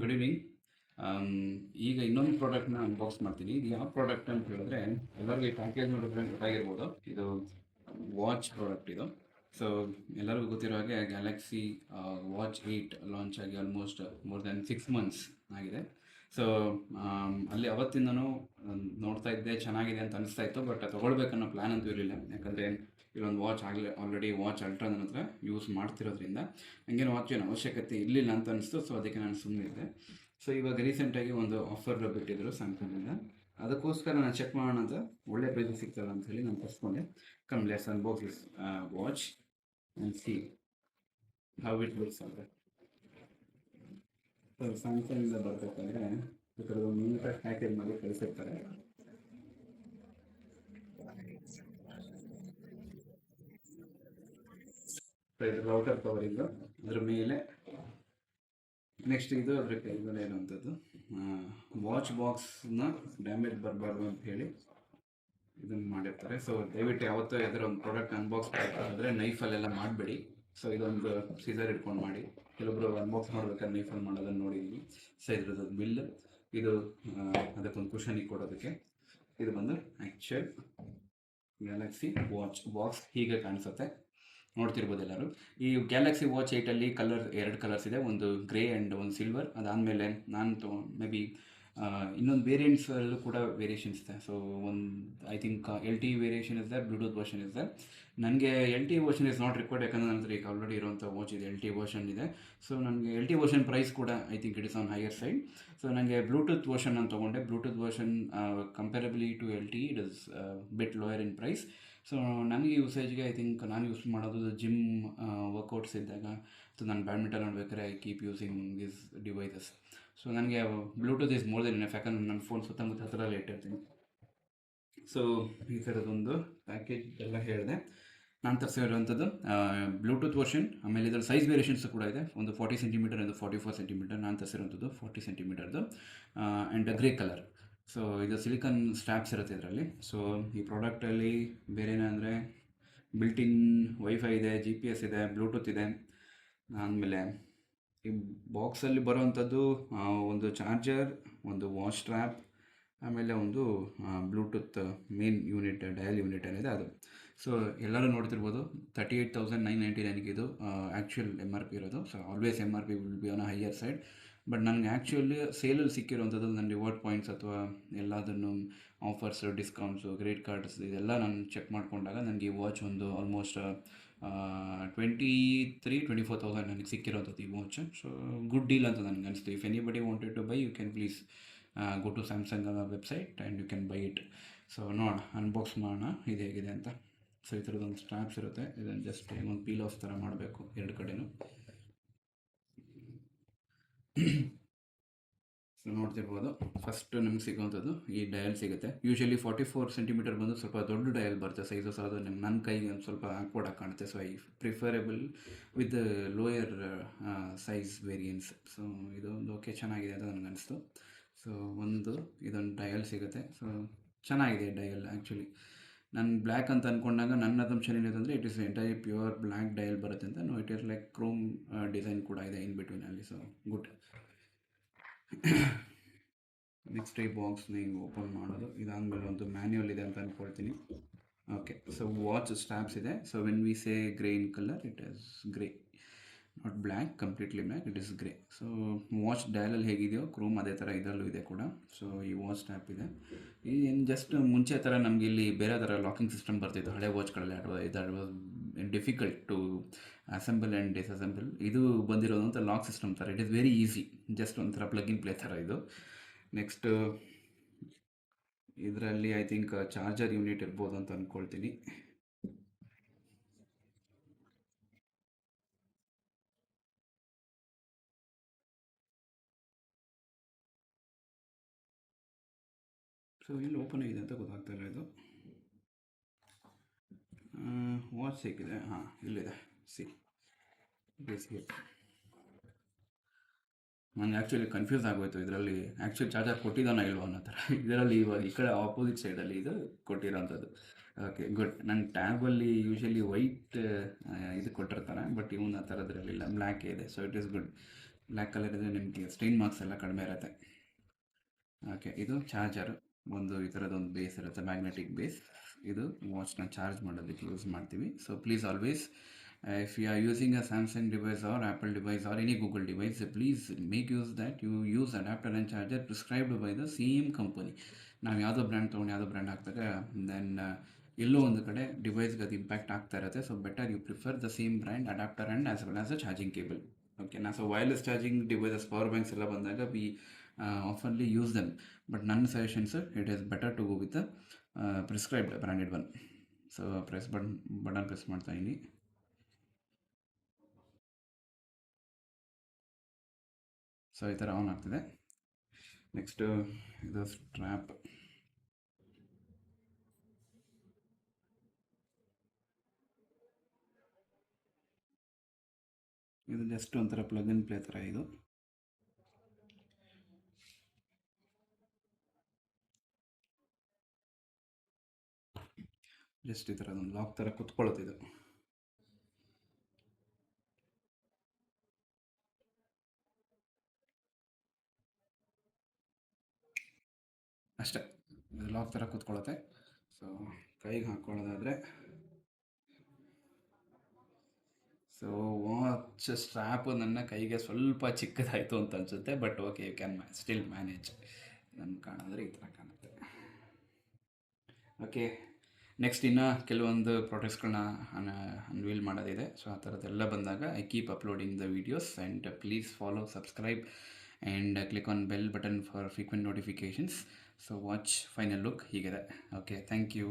Good evening. ಈಗ ಇನ್ನೊಂದು ಪ್ರಾಡಕ್ಟ್ನ ಅನ್ಬಾಕ್ಸ್ ಮಾಡ್ತೀನಿ. ಇದು ಯಾವ ಪ್ರಾಡಕ್ಟ್ ಅಂತ ಹೇಳಿದ್ರೆ, ಎಲ್ಲರಿಗೂ ಈ ಪ್ಯಾಕೇಜ್ ನೋಡಿದ್ರೆ ಗೊತ್ತಾಗಿರ್ಬೋದು. ಇದು ವಾಚ್ ಪ್ರಾಡಕ್ಟ್ ಇದು. ಸೊ ಎಲ್ಲರಿಗೂ ಗೊತ್ತಿರೋ ಹಾಗೆ ಗ್ಯಾಲಕ್ಸಿ ವಾಚ್ 8 ಲಾಂಚ್ ಆಗಿ ಆಲ್ಮೋಸ್ಟ್ ಮೋರ್ ದೆನ್ 6 ಮಂತ್ಸ್ ಆಗಿದೆ. ಸೊ ಅಲ್ಲಿ ಅವತ್ತಿಂದನೂ ನೋಡ್ತಾ ಇದ್ದೆ, ಚೆನ್ನಾಗಿದೆ ಅಂತ ಅನಿಸ್ತಾ ಇತ್ತು. ಬಟ್ ತೊಗೊಳ್ಬೇಕನ್ನೋ ಪ್ಲ್ಯಾನ್ ಅಂತೂ ಇರಲಿಲ್ಲ. ಯಾಕಂದರೆ ಇಲ್ಲೊಂದು ವಾಚ್ ಆಲ್ರೆಡಿ ವಾಚ್ ಅಲ್ಟ್ರಾ ನನ್ನ ಹತ್ರ ಯೂಸ್ ಮಾಡ್ತಿರೋದ್ರಿಂದ ನನಗೇನು ವಾಚಿನ ಅವಶ್ಯಕತೆ ಇರಲಿಲ್ಲ ಅಂತ ಅನಿಸ್ತು. ಸೊ ಅದಕ್ಕೆ ನಾನು ಸುಮ್ಮನಿದ್ದೆ. ಸೊ ಇವಾಗ ರೀಸೆಂಟಾಗಿ ಒಂದು ಆಫರ್ ಬಿಟ್ಟಿದ್ದರು ಸ್ಯಾಮ್ಸಂಗಿಂದ. ಅದಕ್ಕೋಸ್ಕರ ನಾನು ಚೆಕ್ ಮಾಡೋಣ ಅಂತ, ಒಳ್ಳೆ ಪ್ರೈಸ್ ಸಿಗ್ತಲ್ಲ ಅಂತ ಹೇಳಿ ನಾನು ತರಿಸ್ಕೊಂಡೆ. Come let's unbox this watch and see how it looks ಅಂತ. ಸೊ ಸ್ಯಾಮ್ಸಂಗಿಂದ ಬರಬೇಕಂದ್ರೆ ಈ ಥರದ್ದು ನೀಟಾಗಿ ಪ್ಯಾಕೇಜ್ ಮಾಡಿ ಕಳಿಸಿರ್ತಾರೆ. ಸೊ ಇದು ರೌಟರ್ ಕವರಿಂಗು, ಅದ್ರ ಮೇಲೆ ನೆಕ್ಸ್ಟ್ ಇದು ಅದ್ರ ಕೆಳಗಡೆ ಇರುವಂಥದ್ದು ವಾಚ್ ಬಾಕ್ಸ್ನ ಡ್ಯಾಮೇಜ್ ಬರಬಾರ್ದು ಅಂತ ಹೇಳಿ ಇದನ್ನು ಮಾಡಿರ್ತಾರೆ. ಸೊ ದಯವಿಟ್ಟು ಯಾವತ್ತೂ ಯಾವ್ದಾರ ಒಂದು ಪ್ರಾಡಕ್ಟ್ ಅನ್ಬಾಕ್ಸ್ ಮಾಡಿದ್ರೆ ನೈಫಲ್ಲೆಲ್ಲ ಮಾಡಬೇಡಿ. ಸೊ ಇದೊಂದು ಸೀಸರ್ ಇಟ್ಕೊಂಡು ಮಾಡಿ. ಕೆಲವೊಬ್ರು ಅನ್ಬಾಕ್ಸ್ ಮಾಡ್ಬೇಕಾದ್ರೆ ನೈಫಲ್ಲಿ ಮಾಡೋದನ್ನು ನೋಡಿದ್ದೀನಿ. ಸೊ ಇದ್ರದ್ದು ಬಿಲ್ ಇದು, ಅದಕ್ಕೊಂದು ಕುಷನಿಗೆ ಕೊಡೋದಕ್ಕೆ. ಇದು ಬಂದು ಆ್ಯಕ್ಚುಯಲ್ ಗ್ಯಾಲಕ್ಸಿ ವಾಚ್ ಬಾಕ್ಸ್ ಹೀಗೆ ಕಾಣಿಸುತ್ತೆ, ನೋಡ್ತಿರ್ಬೋದು ಎಲ್ಲರೂ. ಈ ಗ್ಯಾಲಕ್ಸಿ ವಾಚ್ 8ಅಲ್ಲಿ ಎರಡು ಕಲರ್ಸ್ ಇದೆ, ಒಂದು ಗ್ರೇ ಆ್ಯಂಡ್ ಒಂದು ಸಿಲ್ವರ್. ಅದಾದಮೇಲೆ ನಾನು ಮೇ ಬಿ ಇನ್ನೊಂದು ವೇರಿಯಂಟ್ಸಲ್ಲೂ ಕೂಡ ವೇರಿಯೇಷನ್ಸ್ ಇದೆ. ಸೊ ಒಂದು ಐ ಥಿಂಕ್ LTE ವೇರಿಯೇಷನ್ ಇದೆ, ಬ್ಲೂಟೂತ್ ವರ್ಷನ್ ಇದೆ. ನನಗೆ LTE version is not required, ಯಾಕಂದರೆ ನಂತರ ಈಗ ಆಲ್ರೆಡಿ ಇರುವಂಥ ವಾಚ್ ಇದೆ, LTE ವರ್ಷನ್ ಇದೆ. ಸೊ ನನಗೆ LTE ವರ್ಷನ್ ಪ್ರೈಸ್ ಕೂಡ I think it is on higher side. So ನನಗೆ ಬ್ಲೂಟೂತ್ ವರ್ಷನ್ ನಾನು ತೊಗೊಂಡೆ. Bluetooth version comparably to LTE it is bit lower in price. So ನನಗೆ ಯೂಸೇಜ್ಗೆ ಐ ಥಿಂಕ್ ನಾನು ಯೂಸ್ ಮಾಡೋದು ಜಿಮ್ ವರ್ಕೌಟ್ಸ್ ಇದ್ದಾಗ, ಸೊ ನಾನು ಬ್ಯಾಡ್ಮಿಂಟನ್ ಆಡಬೇಕಾದ್ರೆ I keep using this devices. So ನನಗೆ Bluetooth is more than enough, ಯಾಕಂದ್ರೆ ನನ್ನ ಫೋನ್ ಸುತ್ತಮುತ್ತ ಹತ್ತಿರಲ್ಲೇ ಇಟ್ಟಿರ್ತೀನಿ. ಸೊ ಈ ಥರದೊಂದು ಪ್ಯಾಕೇಜ್ ಎಲ್ಲ ಹೇಳಿದೆ. ನಾನು ತರಿಸಿರುವಂಥದ್ದು ಬ್ಲೂಟೂತ್ ವರ್ಷನ್. ಆಮೇಲೆ ಇದರ ಸೈಜ್ ವೇರಿಯೇಷನ್ಸ್ ಕೂಡ ಇದೆ, ಒಂದು 40 ಸೆಂಟಿಮೀಟರ್ ಒಂದು 44 ಸೆಂಟಿಮೀಟರ್. ನಾನು ತರಿಸಿರುವಂಥದ್ದು 40 ಸೆಂಟಿಮೀಟರ್ದು ಆ್ಯಂಡ್ ಗ್ರೇ ಕಲರ್. ಸೊ ಇದು ಸಿಲಿಕಾನ್ ಸ್ಟ್ರಾಪ್ಸ್ ಇರುತ್ತೆ ಇದರಲ್ಲಿ. ಸೊ ಈ ಪ್ರಾಡಕ್ಟಲ್ಲಿ ಬೇರೆ ಏನಂದರೆ ಬಿಲ್ಟಿನ್ ವೈಫೈ ಇದೆ, GPS ಇದೆ, ಬ್ಲೂಟೂತ್ ಇದೆ. ಆದಮೇಲೆ ಈ ಬಾಕ್ಸಲ್ಲಿ ಬರೋವಂಥದ್ದು ಒಂದು ಚಾರ್ಜರ್, ಒಂದು ವಾಚ್ ಸ್ಟ್ರ್ಯಾಪ್, ಆಮೇಲೆ ಒಂದು Bluetooth main unit, dial unit ಏನಿದೆ ಅದು. ಸೊ ಎಲ್ಲರೂ ನೋಡ್ತಿರ್ಬೋದು 38,999 ಇದು ಆ್ಯಕ್ಚುಯಲ್ MRP ಇರೋದು. So always MRP will be on higher side. But ನನಗೆ ಆ್ಯಕ್ಚುಲಿ ಸೇಲಲ್ಲಿ ಸಿಕ್ಕಿರುವಂಥದ್ದು ನನ್ನ ರಿವಾರ್ಡ್ ಪಾಯಿಂಟ್ಸ್ ಅಥವಾ ಎಲ್ಲದನ್ನು ಆಫರ್ಸ್, ಡಿಸ್ಕೌಂಟ್ಸು, ಕ್ರೆಡಿಟ್ ಕಾರ್ಡ್ಸ್ ಇದೆಲ್ಲ ನಾನು ಚೆಕ್ ಮಾಡಿಕೊಂಡಾಗ ನನಗೆ ಈ ವಾಚ್ ಒಂದು ಆಲ್ಮೋಸ್ಟ್ 23,000-24,000 ನನಗೆ ಸಿಕ್ಕಿರೋಂಥದ್ದು ಈ ವಾಚ್. ಸೊ ಗುಡ್ ಡೀಲ್ ಅಂತ ನನಗೆ ಅನಿಸ್ತು. If anybody wanted to buy, you can please go to Samsung website and you can buy it. So ನೋಡೋಣ, ಅನ್ಬಾಕ್ಸ್ ಮಾಡೋಣ ಇದು ಹೇಗಿದೆ ಅಂತ. ಸೊ ಈ ಥರದೊಂದು ಸ್ಟ್ರಾಪ್ಸ್ ಇರುತ್ತೆ, ಇದನ್ನು ಜಸ್ಟ್ ಒಂದು ಪೀಲ್ ಆಫ್ ಥರ ಮಾಡಬೇಕು ಎರಡು ಕಡೆನೂ. ಸೊ ನೋಡ್ತಿರ್ಬೋದು, ಫಸ್ಟ್ ನಮ್ಗೆ ಸಿಗೋವಂಥದ್ದು ಈ ಡಯಲ್ ಸಿಗುತ್ತೆ. ಯೂಶಲಿ 44 ಸೆಂಟಿಮೀಟರ್ ಬಂದು ಸ್ವಲ್ಪ ದೊಡ್ಡ ಡಯಲ್ ಬರುತ್ತೆ ಸೈಜು. ಸೊ ಅದು ನನ್ನ ಕೈಗೆ ಒಂದು ಸ್ವಲ್ಪ ಆಕ್ವರ್ಡ್ ಆಗಿ ಕಾಣುತ್ತೆ. So I preferable with lower size variance. So ಇದೊಂದು ಓಕೆ, ಚೆನ್ನಾಗಿದೆ ಅಂತ ನನಗೆ ಅನಿಸ್ತು. ಸೊ ಇದೊಂದು ಡಯಲ್ ಸಿಗುತ್ತೆ. ಸೊ ಚೆನ್ನಾಗಿದೆ ಡಯಲ್. ಆ್ಯಕ್ಚುಲಿ ನಾನು ಬ್ಲ್ಯಾಕ್ ಅಂತ ಅಂದ್ಕೊಂಡಾಗ ನನ್ನ ಅಸಂಪ್ಷನ್ ಏನಿದೆ it is entire pure black dial ಬರುತ್ತೆ ಅಂತ. No, it is like chrome design ಕೂಡ ಇದೆ ಇನ್ ಬಿಟ್ವೀನಲ್ಲಿ. So good. ನೆಕ್ಸ್ಟ್ ಈ ಬಾಕ್ಸ್ನ ಹಿಂಗೆ ಓಪನ್ ಮಾಡೋದು. ಇದಾದಮೇಲೆ ಒಂದು ಮ್ಯಾನ್ಯುವಲ್ ಇದೆ ಅಂತ ಅಂದ್ಕೊಳ್ತೀನಿ. ಓಕೆ, ಸೊ ವಾಚ್ ಸ್ಟ್ರಾಪ್ಸ್ ಇದೆ. So when we say grey in colour, it is grey, not black, completely black, it is grey. So watch ಡಯಲಲ್ಲಿ ಹೇಗಿದೆಯೋ ಕ್ರೋಮ್ ಅದೇ ಥರ ಇದರಲ್ಲೂ ಇದೆ ಕೂಡ. ಸೊ ಈ ವಾಚ್ ಸ್ಟ್ರಾಪ್ ಇದೆ. ಏನು ಜಸ್ಟ್ ಮುಂಚೆ ಥರ ನಮಗೆ ಇಲ್ಲಿ ಬೇರೆ ಥರ ಲಾಕಿಂಗ್ ಸಿಸ್ಟಮ್ ಬರ್ತಿತ್ತು ಹಳೆ ವಾಚ್ಗಳಲ್ಲಿ. That was difficult to assemble and disassemble. ಇದು ಬಂದಿರೋದು ಅಂತ ಲಾಕ್ ಸಿಸ್ಟಮ್ ಥರ, it is very easy, just ಒಂಥರ ಪ್ಲಗ್ ಇನ್ ಪ್ಲೇ ಥರ ಇದು. ನೆಕ್ಸ್ಟ್ ಇದರಲ್ಲಿ ಐ ಥಿಂಕ್ ಚಾರ್ಜರ್ ಯೂನಿಟ್ ಇರ್ಬೋದು ಅಂತ ಅಂದ್ಕೊಳ್ತೀನಿ. ಸೊ ಇಲ್ಲಿ ಓಪನ್ ಆಗಿದೆ ಅಂತ ಗೊತ್ತಾಗ್ತಾ ಇಲ್ಲ. ಇದು ವಾಚ್ ಸಿಕ್ಕಿದೆ, ಹಾಂ ಇಲ್ಲಿದೆ, ಸಿ ಬೇಸಿಗೆ. ನನಗೆ ಆ್ಯಕ್ಚುಲಿ ಕನ್ಫ್ಯೂಸ್ ಆಗೋಯ್ತು, ಇದರಲ್ಲಿ ಆ್ಯಕ್ಚುಲಿ ಚಾರ್ಜರ್ ಕೊಟ್ಟಿದ್ದಾನೋ ಇಲ್ವೋ ಅನ್ನೋ ಥರ. ಇದರಲ್ಲಿ ಇವಾಗ ಈ ಕಡೆ ಆಪೋಸಿಟ್ ಸೈಡಲ್ಲಿ ಇದು ಕೊಟ್ಟಿರೋಂಥದ್ದು. Okay, good. ನನ್ನ ಟ್ಯಾಬಲ್ಲಿ ಯೂಶಲಿ ವೈಟ್ ಇದು ಕೊಟ್ಟಿರ್ತಾರೆ, ಬಟ್ ಇವನ್ನ ಆ ಥರದ್ರಲ್ಲಿಲ್ಲ, ಬ್ಲ್ಯಾಕ್ ಇದೆ. So it is good. Black colour ಇದ್ದರೆ ನಿಮಗೆ ಸ್ಟೈನ್ ಮಾರ್ಕ್ಸ್ ಎಲ್ಲ ಕಡಿಮೆ ಇರುತ್ತೆ. ಓಕೆ, ಇದು ಚಾರ್ಜರ್. ಒಂದು ಈ ಥರದೊಂದು ಬೇಸ್ ಇರುತ್ತೆ, ಮ್ಯಾಗ್ನೆಟಿಕ್ ಬೇಸ್. ಇದು ವಾಚ್ನ ಚಾರ್ಜ್ ಮಾಡೋದಕ್ಕೆ ಯೂಸ್ ಮಾಡ್ತೀವಿ. So please always, if you are using a Samsung device or Apple device or any Google device, please make use that you use adapter and charger prescribed by the same company. ನಾವು ಯಾವುದೋ brand ತೊಗೊಂಡು ಯಾವುದೋ brand ಹಾಕ್ದಾಗ then ಎಲ್ಲೋ ಒಂದು ಕಡೆ ಡಿವೈಸ್ಗೆ ಅದು impact ಆಗ್ತಾ ಇರುತ್ತೆ. So better you prefer the same brand adapter and as well as a charging cable. ಓಕೆನಾ? So wireless charging devices, power banks ಎಲ್ಲ ಬಂದಾಗ ವಿ ಆಫನ್ಲಿ ಯೂಸ್ ದೆಮ್. ಬಟ್ ನನ್ನ suggestions, it is better to go with the prescribed branded one. So button press ಮಾಡ್ತಾ ಇದ್ದೀನಿ. So ಈ ಥರ on ಆಗ್ತಿದೆ. ನೆಕ್ಸ್ಟು ಇದು ಸ್ಟ್ರ್ಯಾಪ್. ಇದು ಜಸ್ಟ್ ಒಂಥರ ಪ್ಲಗ್ ಆ್ಯಂಡ್ ಪ್ಲೇ ಥರ. ಇದು ಜಸ್ಟ್ ಈ ಥರ ಒಂದು ಲಾಕ್ ಥರ ಕುತ್ಕೊಳ್ಳುತ್ತೆ ಇದು. ಅಷ್ಟೇ, ಇದು ಲಾಕ್ ಥರ ಕೂತ್ಕೊಳ್ಳುತ್ತೆ. ಸೊ ಕೈಗೆ ಹಾಕ್ಕೊಳ್ಳೋದಾದರೆ, ಸೊ ವಾಚ್ ಸ್ಟ್ರ್ಯಾಪು ನನ್ನ ಕೈಗೆ ಸ್ವಲ್ಪ ಚಿಕ್ಕದಾಯಿತು ಅಂತ ಅನಿಸುತ್ತೆ. But okay, you can still manage. ನನ್ನ ಕಾಣಿದ್ರೆ ಈ ಥರ ಕಾಣುತ್ತೆ. ಓಕೆ, ನೆಕ್ಸ್ಟ್ ಇನ್ನು ಕೆಲವೊಂದು ಪ್ರಾಡಕ್ಟ್ಸ್ಗಳನ್ನ ಅನ್ವೀಲ್ ಮಾಡೋದಿದೆ. ಸೊ ಆ ಥರದ್ದೆಲ್ಲ ಬಂದಾಗ I keep uploading the videos. And please follow, subscribe and click on bell button for frequent notifications. So watch final look ಹೀಗಿದೆ. Okay, thank you.